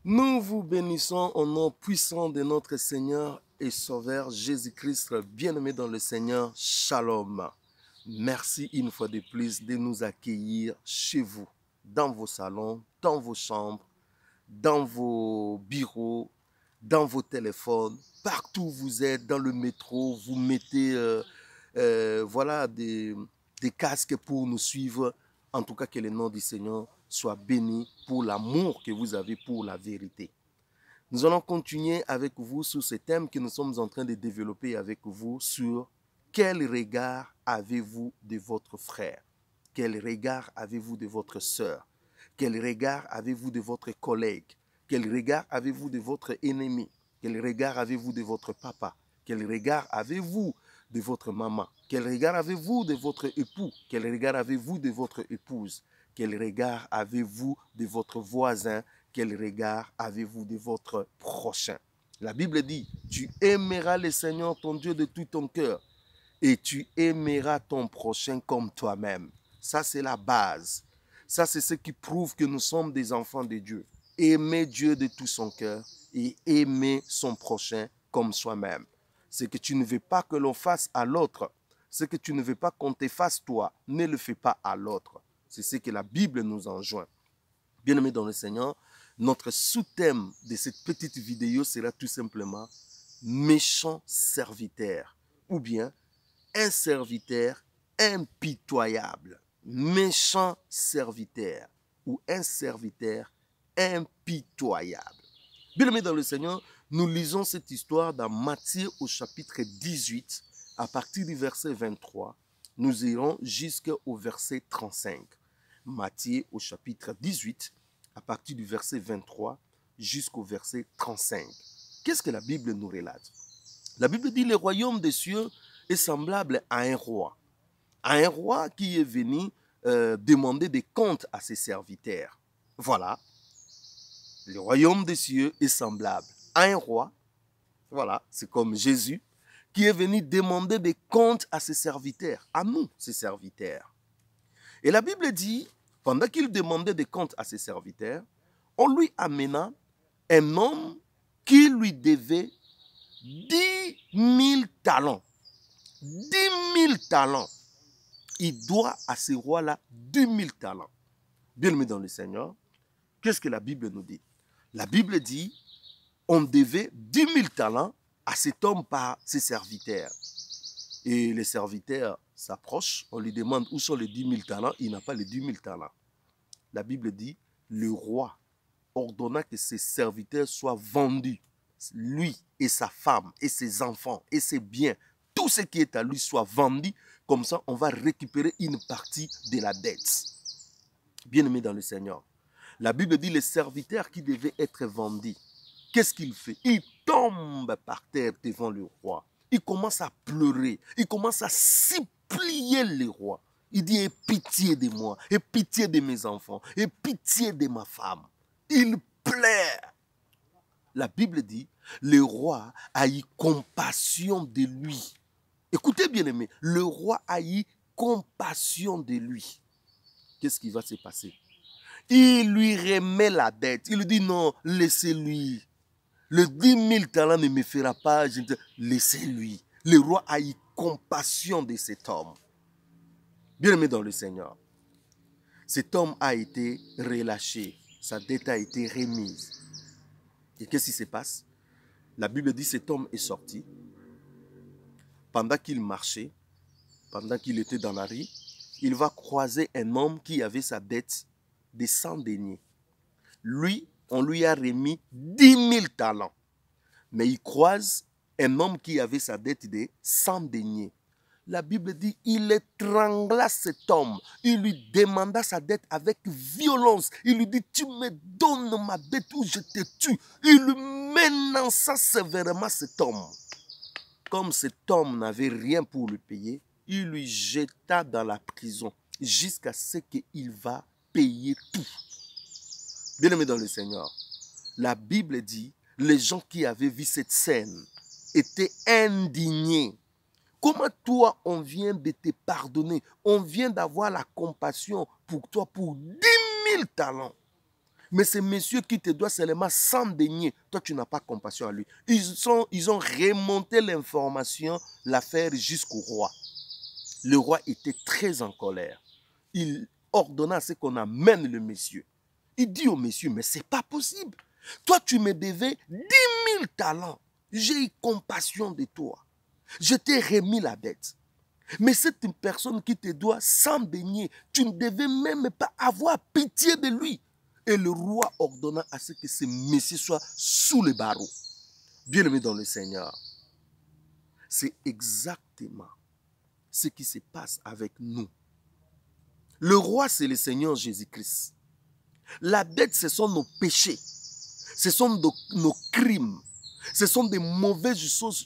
Nous vous bénissons au nom puissant de notre Seigneur et Sauveur Jésus-Christ, bien-aimé dans le Seigneur. Shalom. Merci une fois de plus de nous accueillir chez vous, dans vos salons, dans vos chambres, dans vos bureaux, dans vos téléphones, partout où vous êtes, dans le métro, vous mettez voilà des casques pour nous suivre. En tout cas, que le nom du Seigneur soit béni pour l'amour que vous avez pour la vérité. Nous allons continuer avec vous sur ce thème que nous sommes en train de développer avec vous sur quel regard avez-vous de votre frère? Quel regard avez-vous de votre sœur? Quel regard avez-vous de votre collègue? Quel regard avez-vous de votre ennemi? Quel regard avez-vous de votre papa? Quel regard avez-vous de votre maman? Quel regard avez-vous de votre époux? Quel regard avez-vous de votre épouse? Quel regard avez-vous de votre voisin? Quel regard avez-vous de votre prochain? La Bible dit, tu aimeras le Seigneur ton Dieu de tout ton cœur et tu aimeras ton prochain comme toi-même. Ça, c'est la base. Ça, c'est ce qui prouve que nous sommes des enfants de Dieu. Aimer Dieu de tout son cœur et aimer son prochain comme soi-même. Ce que tu ne veux pas que l'on fasse à l'autre, ce que tu ne veux pas qu'on te fasse toi, ne le fais pas à l'autre. C'est ce que la Bible nous enjoint. Bien-aimés dans le Seigneur, notre sous-thème de cette petite vidéo sera tout simplement méchant serviteur ou bien un serviteur impitoyable. Méchant serviteur ou un serviteur impitoyable. Bien-aimés dans le Seigneur, nous lisons cette histoire dans Matthieu au chapitre 18, à partir du verset 23. Nous irons jusqu'au verset 35. Matthieu au chapitre 18, à partir du verset 23 jusqu'au verset 35. Qu'est-ce que la Bible nous relate? La Bible dit le royaume des cieux est semblable à un roi qui est venu demander des comptes à ses serviteurs. Voilà, le royaume des cieux est semblable à un roi, voilà, c'est comme Jésus, qui est venu demander des comptes à ses serviteurs, à nous, ses serviteurs. Et la Bible dit, pendant qu'il demandait des comptes à ses serviteurs, on lui amena un homme qui lui devait 10 000 talents. 10 000 talents. Il doit à ce roi-là 10 000 talents. Bien-aimé dans le Seigneur, qu'est-ce que la Bible nous dit? La Bible dit, on devait 10 000 talents à cet homme par ses serviteurs. Et les serviteurs s'approchent, on lui demande où sont les 10 000 talents, il n'a pas les 10 000 talents. La Bible dit, le roi ordonna que ses serviteurs soient vendus, lui et sa femme et ses enfants et ses biens, tout ce qui est à lui soit vendu, comme ça on va récupérer une partie de la dette. Bien-aimé dans le Seigneur, la Bible dit les serviteurs qui devaient être vendus, qu'est-ce qu'il fait? Il tombe par terre devant le roi. Il commence à pleurer. Il commence à supplier le roi. Il dit, aie pitié de moi, aie pitié de mes enfants, aie pitié de ma femme. Il pleure. La Bible dit, le roi a eu compassion de lui. Écoutez bien aimé, le roi a eu compassion de lui. Qu'est-ce qui va se passer? Il lui remet la dette. Il lui dit non, laissez-lui. Le 10 000 talents ne me fera pas. Laissez-lui. Le roi a eu compassion de cet homme. Bien-aimé dans le Seigneur, cet homme a été relâché. Sa dette a été remise. Et qu'est-ce qui se passe? La Bible dit cet homme est sorti. Pendant qu'il marchait, pendant qu'il était dans la rue, il va croiser un homme qui avait sa dette de 100 deniers. Lui, on lui a remis 10 000 talents. Mais il croise un homme qui avait sa dette de 100 deniers. La Bible dit, il étrangla cet homme. Il lui demanda sa dette avec violence. Il lui dit, tu me donnes ma dette ou je te tue. Il lui menaça sévèrement cet homme. Comme cet homme n'avait rien pour lui payer, il lui jeta dans la prison jusqu'à ce qu'il va payer tout. Bien-aimé dans le Seigneur, la Bible dit, les gens qui avaient vu cette scène étaient indignés. Comment toi, on vient de te pardonner, on vient d'avoir la compassion pour toi pour 10 000 talents. Mais ces messieurs qui te doivent seulement 100 deniers, toi tu n'as pas compassion à lui. Ils ont remonté l'information, l'affaire jusqu'au roi. Le roi était très en colère. Il ordonna à ce qu'on amène le monsieur. Il dit au monsieur, mais c'est pas possible. Toi tu me devais 10 000 talents. J'ai eu compassion de toi. Je t'ai remis la bête. Mais c'est une personne qui te doit 100 deniers. Tu ne devais même pas avoir pitié de lui. Et le roi ordonna à ce que ce monsieur soit sous les barreaux. Bien-aimé dans le Seigneur, c'est exactement ce qui se passe avec nous. Le roi, c'est le Seigneur Jésus-Christ. La bête, ce sont nos péchés. Ce sont nos crimes. Ce sont des mauvaises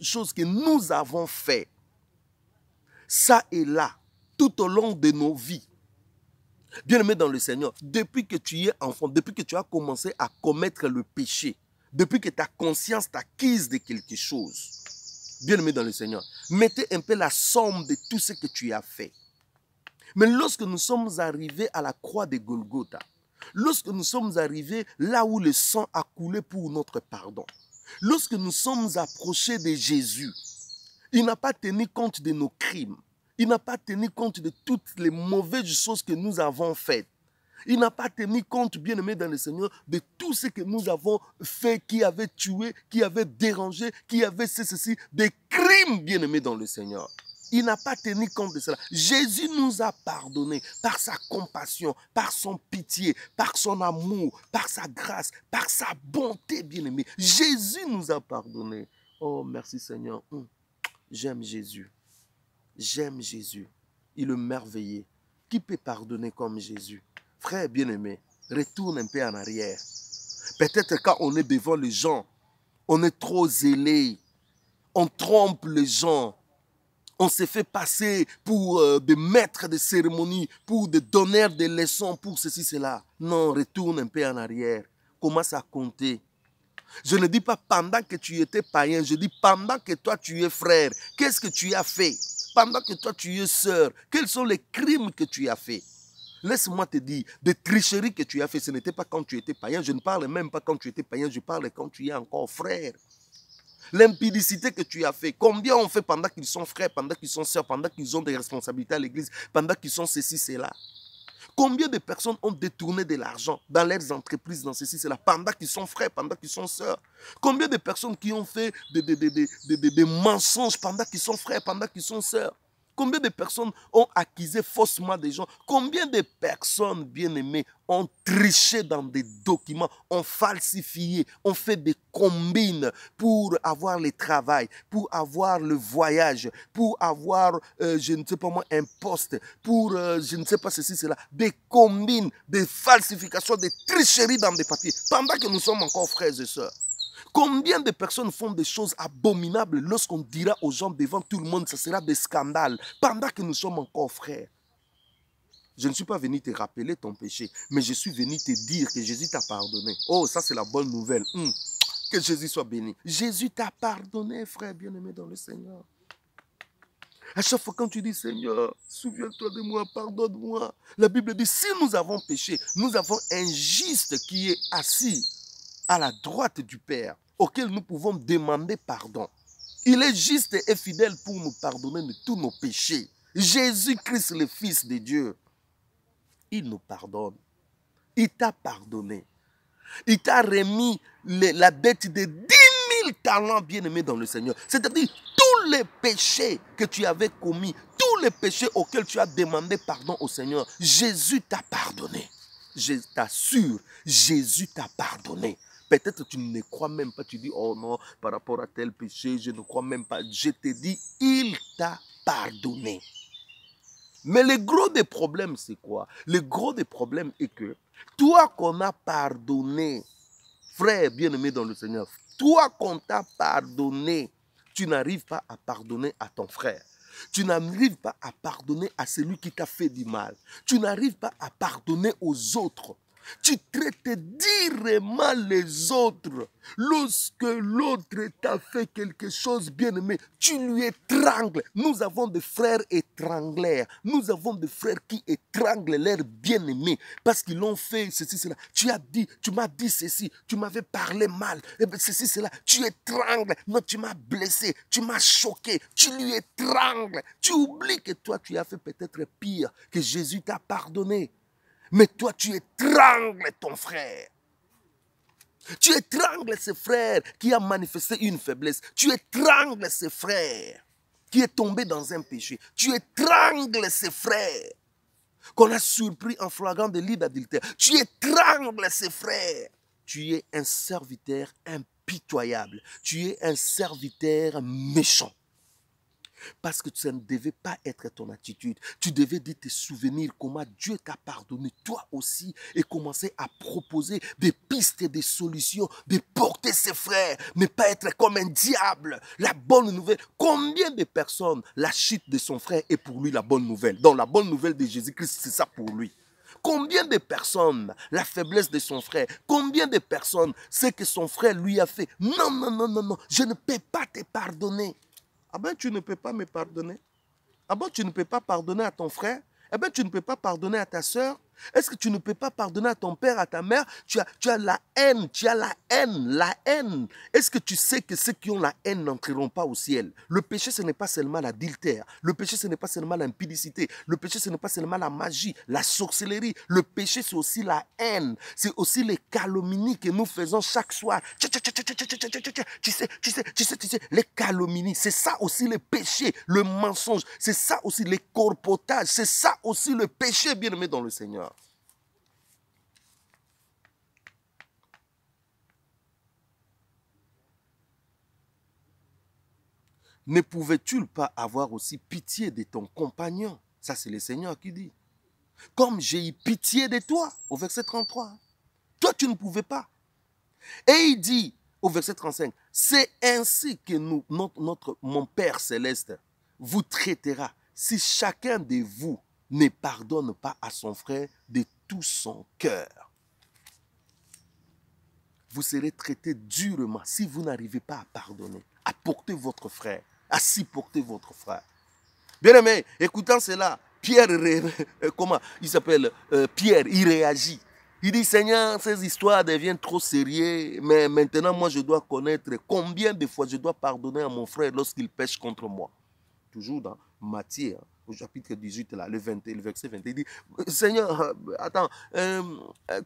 choses que nous avons faites. Ça et là, tout au long de nos vies. Bien-aimé dans le Seigneur, depuis que tu es enfant, depuis que tu as commencé à commettre le péché, depuis que ta conscience t'acquise de quelque chose, bien-aimé dans le Seigneur, mettez un peu la somme de tout ce que tu as fait. Mais lorsque nous sommes arrivés à la croix de Golgotha, lorsque nous sommes arrivés là où le sang a coulé pour notre pardon, lorsque nous sommes approchés de Jésus, il n'a pas tenu compte de nos crimes. Il n'a pas tenu compte de toutes les mauvaises choses que nous avons faites. Il n'a pas tenu compte, bien-aimé dans le Seigneur, de tout ce que nous avons fait, qui avait tué, qui avait dérangé, qui avait ceci, des crimes, bien-aimé dans le Seigneur. Il n'a pas tenu compte de cela. Jésus nous a pardonné par sa compassion, par son pitié, par son amour, par sa grâce, par sa bonté, bien-aimé. Jésus nous a pardonné. Oh, merci Seigneur. J'aime Jésus. J'aime Jésus. Il est merveilleux. Qui peut pardonner comme Jésus? Frère bien-aimé, retourne un peu en arrière. Peut-être quand on est devant les gens, on est trop zélé. On trompe les gens. On se fait passer pour des maîtres de cérémonie, pour des donneurs de leçons, pour ceci, cela. Non, retourne un peu en arrière. Commence à compter. Je ne dis pas pendant que tu étais païen, je dis pendant que toi tu es frère. Qu'est-ce que tu as fait? Pendant que toi tu es sœur, quels sont les crimes que tu as fait? Laisse-moi te dire, des tricheries que tu as fait, ce n'était pas quand tu étais païen. Je ne parle même pas quand tu étais païen, je parle quand tu es encore frère. L'impudicité que tu as fait, combien on fait pendant qu'ils sont frères, pendant qu'ils sont sœurs, pendant qu'ils ont des responsabilités à l'église, pendant qu'ils sont ceci, cela. Combien de personnes ont détourné de l'argent dans leurs entreprises, dans ceci, cela, pendant qu'ils sont frères, pendant qu'ils sont sœurs? Combien de personnes qui ont fait des mensonges pendant qu'ils sont frères, pendant qu'ils sont sœurs? Combien de personnes ont accusé faussement des gens? Combien de personnes, bien-aimées, ont triché dans des documents, ont falsifié, ont fait des combines pour avoir le travail, pour avoir le voyage, pour avoir, je ne sais pas moi, un poste, pour, je ne sais pas ceci, cela, des combines, des falsifications, des tricheries dans des papiers, pendant que nous sommes encore frères et sœurs. Combien de personnes font des choses abominables lorsqu'on dira aux gens devant tout le monde, ce sera des scandales, pendant que nous sommes encore frères? Je ne suis pas venu te rappeler ton péché, mais je suis venu te dire que Jésus t'a pardonné. Oh, ça c'est la bonne nouvelle. Que Jésus soit béni. Jésus t'a pardonné, frère bien-aimé dans le Seigneur. À chaque fois quand tu dis, Seigneur, souviens-toi de moi, pardonne-moi. La Bible dit, si nous avons péché, nous avons un juste qui est assis à la droite du Père, auquel nous pouvons demander pardon. Il est juste et fidèle pour nous pardonner de tous nos péchés. Jésus-Christ, le Fils de Dieu, il nous pardonne. Il t'a pardonné. Il t'a remis la dette de 10 000 talents, bien-aimés dans le Seigneur. C'est-à-dire tous les péchés que tu avais commis, tous les péchés auxquels tu as demandé pardon au Seigneur, Jésus t'a pardonné. Je t'assure, Jésus t'a pardonné. Peut-être tu ne crois même pas, tu dis, oh non, par rapport à tel péché, je ne crois même pas. Je te dis, il t'a pardonné. Mais le gros des problèmes, c'est quoi? Le gros des problèmes est que toi qu'on a pardonné, frère bien-aimé dans le Seigneur, toi qu'on t'a pardonné, tu n'arrives pas à pardonner à ton frère. Tu n'arrives pas à pardonner à celui qui t'a fait du mal. Tu n'arrives pas à pardonner aux autres. Tu traites durement les autres. Lorsque l'autre t'a fait quelque chose, bien-aimé, tu lui étrangles. Nous avons des frères étrangleurs. Nous avons des frères qui étranglent leurs bien-aimés parce qu'ils ont fait ceci, cela. Tu m'as dit ceci, tu m'avais parlé mal. Et bien, ceci, cela. Tu étrangles. Non, tu m'as blessé, tu m'as choqué. Tu lui étrangles. Tu oublies que toi, tu as fait peut-être pire, que Jésus t'a pardonné. Mais toi, tu étrangles ton frère. Tu étrangles ce frère qui a manifesté une faiblesse. Tu étrangles ce frère qui est tombé dans un péché. Tu étrangles ce frère qu'on a surpris en flagrant délit d'adultère. Tu étrangles ce frère. Tu es un serviteur impitoyable. Tu es un serviteur méchant. Parce que ça ne devait pas être ton attitude. Tu devais te souvenir comment Dieu t'a pardonné, toi aussi, et commencer à proposer des pistes, des solutions, de porter ses frères, ne pas être comme un diable. La bonne nouvelle, combien de personnes, la chute de son frère est pour lui la bonne nouvelle. Donc la bonne nouvelle de Jésus-Christ, c'est ça pour lui. Combien de personnes, la faiblesse de son frère, combien de personnes, ce que son frère lui a fait, non, non, non, non, non, je ne peux pas te pardonner. Ah ben, tu ne peux pas me pardonner? Ah ben, tu ne peux pas pardonner à ton frère? Eh bien, tu ne peux pas pardonner à ta soeur? Est-ce que tu ne peux pas pardonner à ton père, à ta mère? Tu as la haine, la haine. Est-ce que tu sais que ceux qui ont la haine n'entreront pas au ciel? Le péché, ce n'est pas seulement l'adultère. Le péché, ce n'est pas seulement l'impudicité. Le péché, ce n'est pas seulement la magie, la sorcellerie. Le péché, c'est aussi la haine. C'est aussi les calomnies que nous faisons chaque soir. Tu sais, les calomnies, c'est ça aussi le péché, le mensonge. C'est ça aussi les corpotages. C'est ça aussi le péché, bien-aimé dans le Seigneur. Ne pouvais-tu pas avoir aussi pitié de ton compagnon? Ça, c'est le Seigneur qui dit. Comme j'ai eu pitié de toi, au verset 33. Toi, tu ne pouvais pas. Et il dit, au verset 35, c'est ainsi que mon Père céleste vous traitera si chacun de vous ne pardonne pas à son frère de tout son cœur. Vous serez traité durement si vous n'arrivez pas à pardonner, à porter votre frère, à supporter votre frère. Bien aimé, écoutant cela, Pierre, comment il s'appelle, Pierre, il réagit. Il dit, Seigneur, ces histoires deviennent trop sérieuses, mais maintenant, moi, je dois connaître combien de fois je dois pardonner à mon frère lorsqu'il pêche contre moi. Toujours dans Matthieu, au chapitre 18, là, le verset 20, il dit, Seigneur, attends,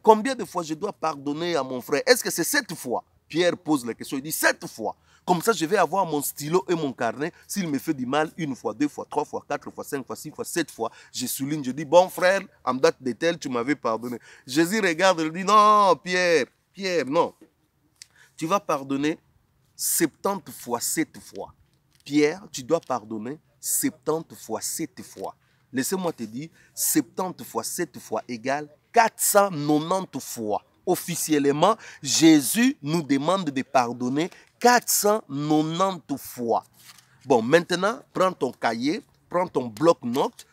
combien de fois je dois pardonner à mon frère? Est-ce que c'est 7 fois? Pierre pose la question, il dit 7 fois. Comme ça, je vais avoir mon stylo et mon carnet. S'il me fait du mal, 1 fois, 2 fois, 3 fois, 4 fois, 5 fois, 6 fois, 7 fois, je souligne, je dis, bon frère, en date de tel, tu m'avais pardonné. Jésus regarde, il dit, non, Pierre, non. Tu vas pardonner 70 fois, 7 fois. Pierre, tu dois pardonner 70 fois, 7 fois. Laissez-moi te dire, 70 fois, 7 fois égale 490 fois. Officiellement, Jésus nous demande de pardonner 490 fois. Bon, maintenant, prends ton cahier, prends ton bloc-notes,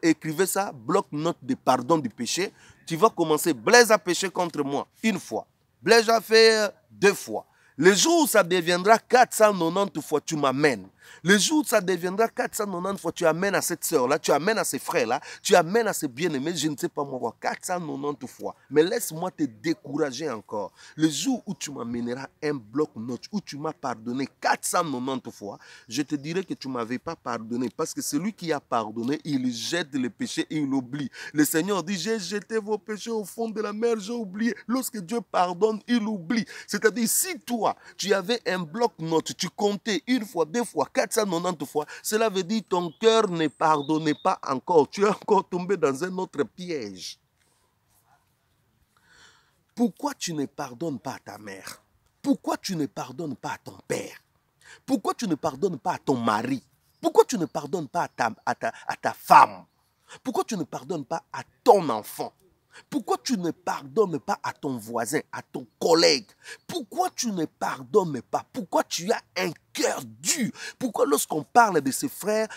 écrivez ça, bloc-notes de pardon du péché. Tu vas commencer, Blaise a péché contre moi 1 fois. Blaise a fait 2 fois. Le jour où ça deviendra 490 fois, tu m'amènes. Le jour où ça deviendra 490 fois, tu amènes à cette soeur-là, tu amènes à ces frères-là, tu amènes à ces bien-aimés, je ne sais pas moi, 490 fois. Mais laisse-moi te décourager encore. Le jour où tu m'amèneras un bloc-notes, où tu m'as pardonné 490 fois, je te dirai que tu ne m'avais pas pardonné. Parce que celui qui a pardonné, il jette le péché et il oublie. Le Seigneur dit, j'ai jeté vos péchés au fond de la mer, j'ai oublié. Lorsque Dieu pardonne, il oublie. C'est-à-dire, si toi, tu avais un bloc-notes, tu comptais 1 fois, 2 fois, 490 fois, cela veut dire que ton cœur ne pardonnait pas encore. Tu es encore tombé dans un autre piège. Pourquoi tu ne pardonnes pas à ta mère? Pourquoi tu ne pardonnes pas à ton père? Pourquoi tu ne pardonnes pas à ton mari? Pourquoi tu ne pardonnes pas à ta femme? Pourquoi tu ne pardonnes pas à ton enfant? Pourquoi tu ne pardonnes pas à ton voisin, à ton collègue? Pourquoi tu ne pardonnes pas? Pourquoi tu as un cœur dur? Pourquoi lorsqu'on parle de ses frères,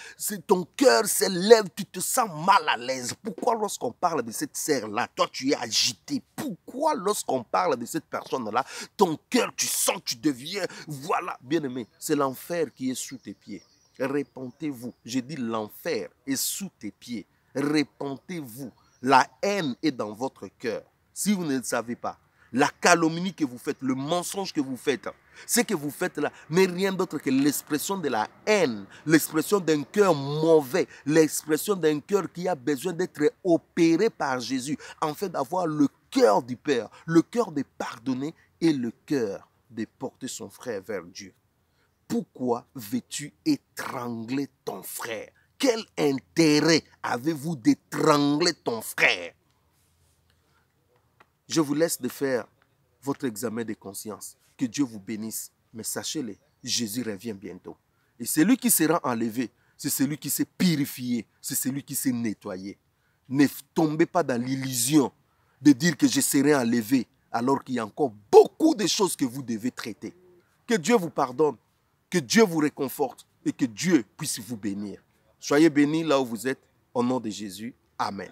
ton cœur s'élève, tu te sens mal à l'aise? Pourquoi lorsqu'on parle de cette sœur-là, toi tu es agité? Pourquoi lorsqu'on parle de cette personne-là, ton cœur, tu sens, tu deviens, voilà, bien-aimé, c'est l'enfer qui est sous tes pieds. Répentez-vous. J'ai dit l'enfer est sous tes pieds. Répentez-vous. La haine est dans votre cœur. Si vous ne le savez pas, la calomnie que vous faites, le mensonge que vous faites, ce que vous faites là n'est rien d'autre que l'expression de la haine, l'expression d'un cœur mauvais, l'expression d'un cœur qui a besoin d'être opéré par Jésus, afin d'avoir le cœur du Père, le cœur de pardonner et le cœur de porter son frère vers Dieu. Pourquoi veux-tu étrangler ton frère? Quel intérêt avez-vous d'étrangler ton frère? Je vous laisse de faire votre examen de conscience. Que Dieu vous bénisse. Mais sachez-le, Jésus revient bientôt. Et celui qui sera enlevé, c'est celui qui s'est purifié, c'est celui qui s'est nettoyé. Ne tombez pas dans l'illusion de dire que je serai enlevé alors qu'il y a encore beaucoup de choses que vous devez traiter. Que Dieu vous pardonne, que Dieu vous réconforte et que Dieu puisse vous bénir. Soyez bénis là où vous êtes, au nom de Jésus. Amen.